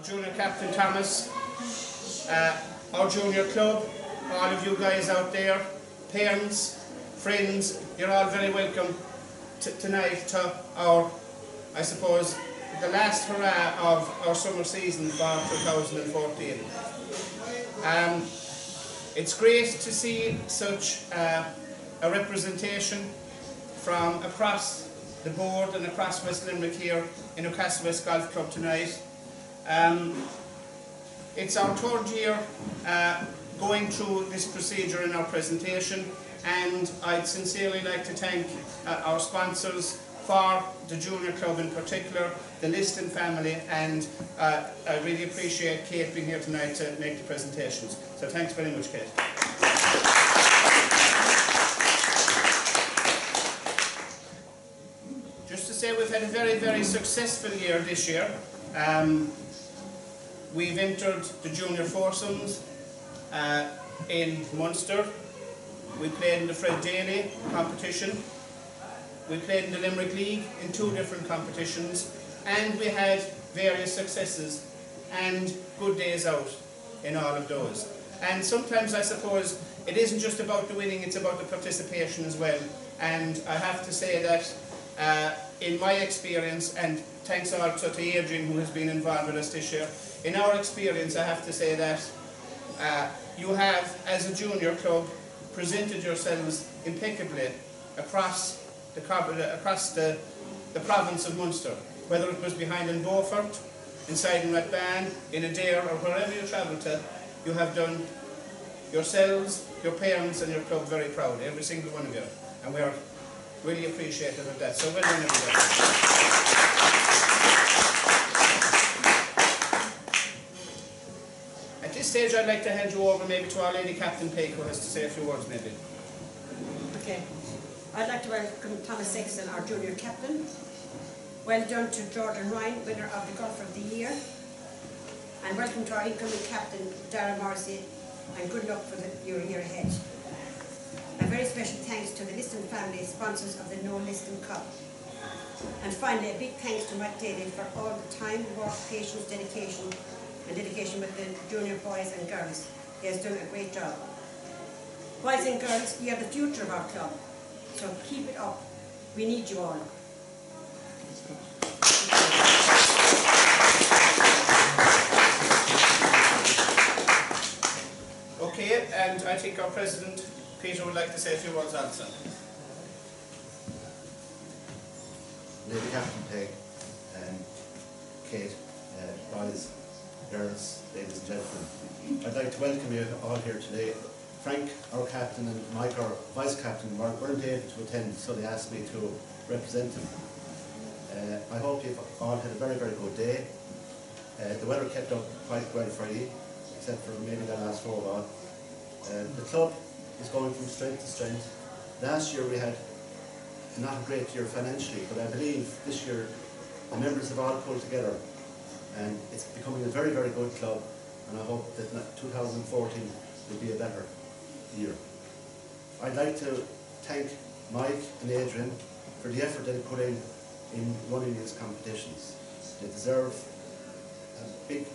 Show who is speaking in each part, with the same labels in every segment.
Speaker 1: Junior Captain Thomas, our junior club, all of you guys out there, parents, friends, you're all very welcome tonight to our, I suppose, the last hurrah of our summer season for 2014. It's great to see such a representation from across the board and across West Limerick here in Newcastle West Golf Club tonight. It's our third year going through this procedure in our presentation, and I'd sincerely like to thank our sponsors for the junior club in particular, the Liston family, and I really appreciate Kate being here tonight to make the presentations. So thanks very much, Kate. Just to say, we've had a very, very successful year this year. We've entered the junior foursomes in Munster. We played in the Fred Daly competition. We played in the Limerick League in 2 different competitions, and we had various successes and good days out in all of those. And sometimes I suppose it isn't just about the winning, it's about the participation as well. And I have to say that in my experience, and thanks also to Adrian who has been involved with us this year, in our experience I have to say that you have, as a junior club, presented yourselves impeccably across the province of Munster, whether it was behind in Beaufort, inside in Rathban, in Adair, or wherever you travel to. You have done yourselves, your parents and your club very proud, every single one of you, and we are really appreciative of that. So well done, everybody. At this stage I'd like to hand you over maybe to our Lady Captain Peake, who has to say a few words maybe.
Speaker 2: Okay. I'd like to welcome Thomas Sexton, our junior captain. Well done to Jordan Ryan, winner of the Golfer of the Year. And welcome to our incoming captain, Darragh Morrissey, and good luck for your year ahead. A very special thanks to the Liston family, sponsors of the No Liston Cup. And finally, a big thanks to Mike Daly for all the time, work, patience, dedication with the junior boys and girls. He has done a great job. Boys and girls, you are the future of our club. So keep it up. We need you all.
Speaker 1: Okay, and I think our President, Peter, would like to say a few words also.
Speaker 3: Lady Captain Peake, Kate, boys, girls, ladies and gentlemen, I'd like to welcome you all here today. Frank, our captain, and Mike, our vice captain, weren't able to attend, so they asked me to represent them. I hope you've all had a very, very good day. The weather kept up quite well for you, except for maybe the last 4 ball. The club is going from strength to strength. Last year we had not a great year financially, but I believe this year the members have all pulled together, and it's becoming a very, very good club, and I hope that 2014 will be a better year. I'd like to thank Mike and Adrian for the effort they put in running these competitions. They deserve a big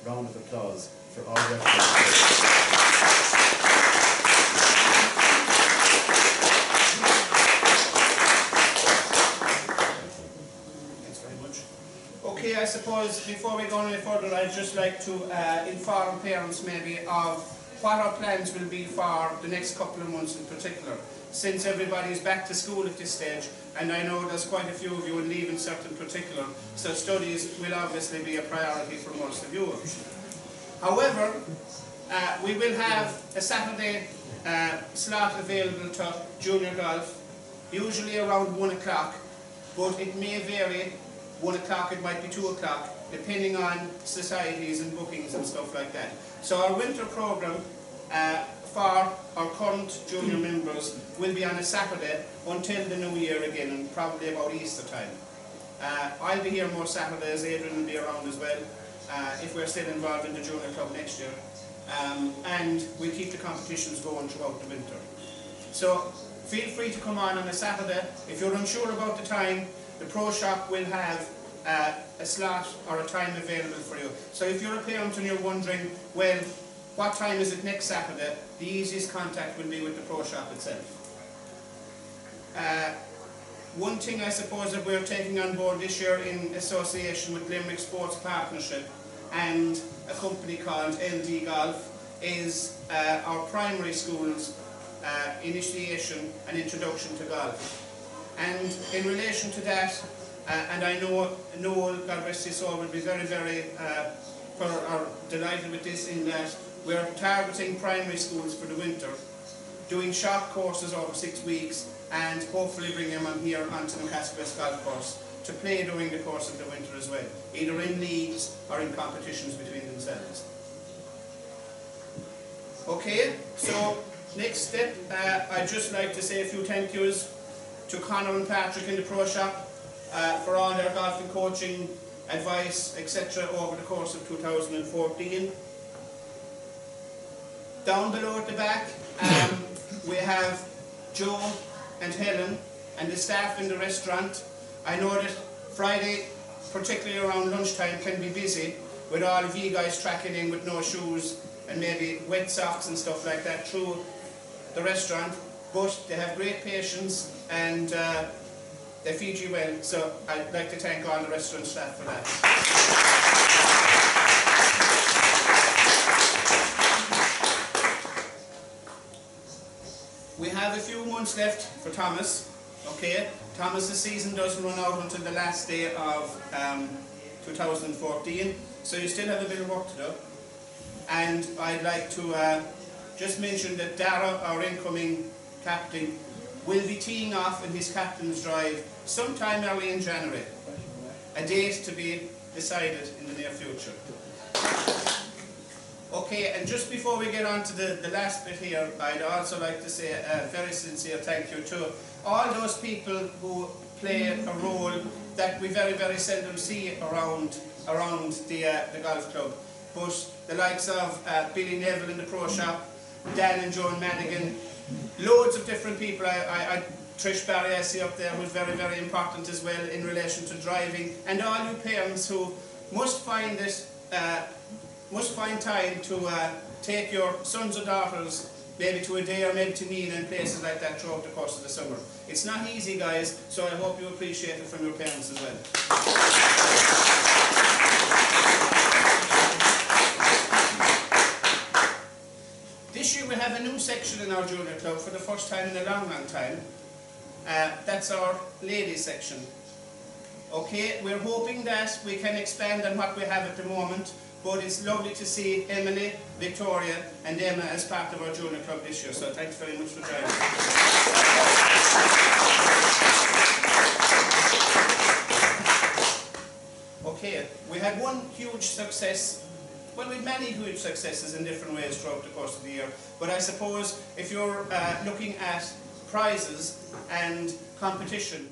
Speaker 3: round of applause for all their effort.
Speaker 1: Okay, I suppose before we go any further, I'd just like to inform parents maybe of what our plans will be for the next couple of months in particular, since everybody is back to school at this stage, and I know there's quite a few of you in leave in certain particular, so studies will obviously be a priority for most of you. However, we will have a Saturday slot available to junior golf, usually around 1 o'clock, but it may vary. 1 o'clock, it might be 2 o'clock, depending on societies and bookings and stuff like that. So our winter programme for our current junior members will be on a Saturday until the new year again, and probably about Easter time. I'll be here more Saturdays, Adrian will be around as well, if we're still involved in the junior club next year. And we'll keep the competitions going throughout the winter. So feel free to come on a Saturday. If you're unsure about the time, the Pro Shop will have a slot or a time available for you. So if you're a parent and you're wondering, well, what time is it next Saturday, the easiest contact will be with the Pro Shop itself. One thing I suppose that we're taking on board this year in association with Limerick Sports Partnership and a company called LD Golf is our primary schools initiation and introduction to golf. And in relation to that, and I know Noel, God rest his soul, will be very, very delighted with this, in that we're targeting primary schools for the winter, doing short courses over 6 weeks, and hopefully bring them on here onto the Castle West Golf Course to play during the course of the winter as well, either in leagues or in competitions between themselves. Okay, so next step, I'd just like to say a few thank yous to Conor and Patrick in the Pro Shop for all their golfing coaching, advice, etc. over the course of 2014. Down below at the back, we have Joe and Helen and the staff in the restaurant. I know that Friday, particularly around lunchtime, can be busy with all of you guys tracking in with no shoes and maybe wet socks and stuff like that through the restaurant, but they have great patience and they feed you well, so I'd like to thank all the restaurant staff for that. We have a few months left for Thomas, okay? Thomas's season doesn't run out until the last day of 2014, so you still have a bit of work to do. And I'd like to just mention that Dara, our incoming captain, will be teeing off in his captain's drive sometime early in January. A date to be decided in the near future. Okay, and just before we get on to the last bit here, I'd also like to say a very sincere thank you to all those people who play a role that we very, very seldom see around the golf club. But the likes of Billy Neville in the Pro Shop, Dan and Joan Madigan, loads of different people. Trish Barry I see up there, who's very, very important as well in relation to driving, and all you parents who must find time to take your sons or daughters maybe to a day or maybe to Nina and places like that throughout the course of the summer. It's not easy, guys, so I hope you appreciate it from your parents as well. This year we have a new section in our junior club for the first time in a long, long time. That's our ladies section. Okay, we're hoping that we can expand on what we have at the moment, but it's lovely to see Emily, Victoria and Emma as part of our junior club this year, so thanks very much for joining us. Okay, we had one huge success. Well, we had many huge successes in different ways throughout the course of the year, but I suppose if you're looking at prizes and competition,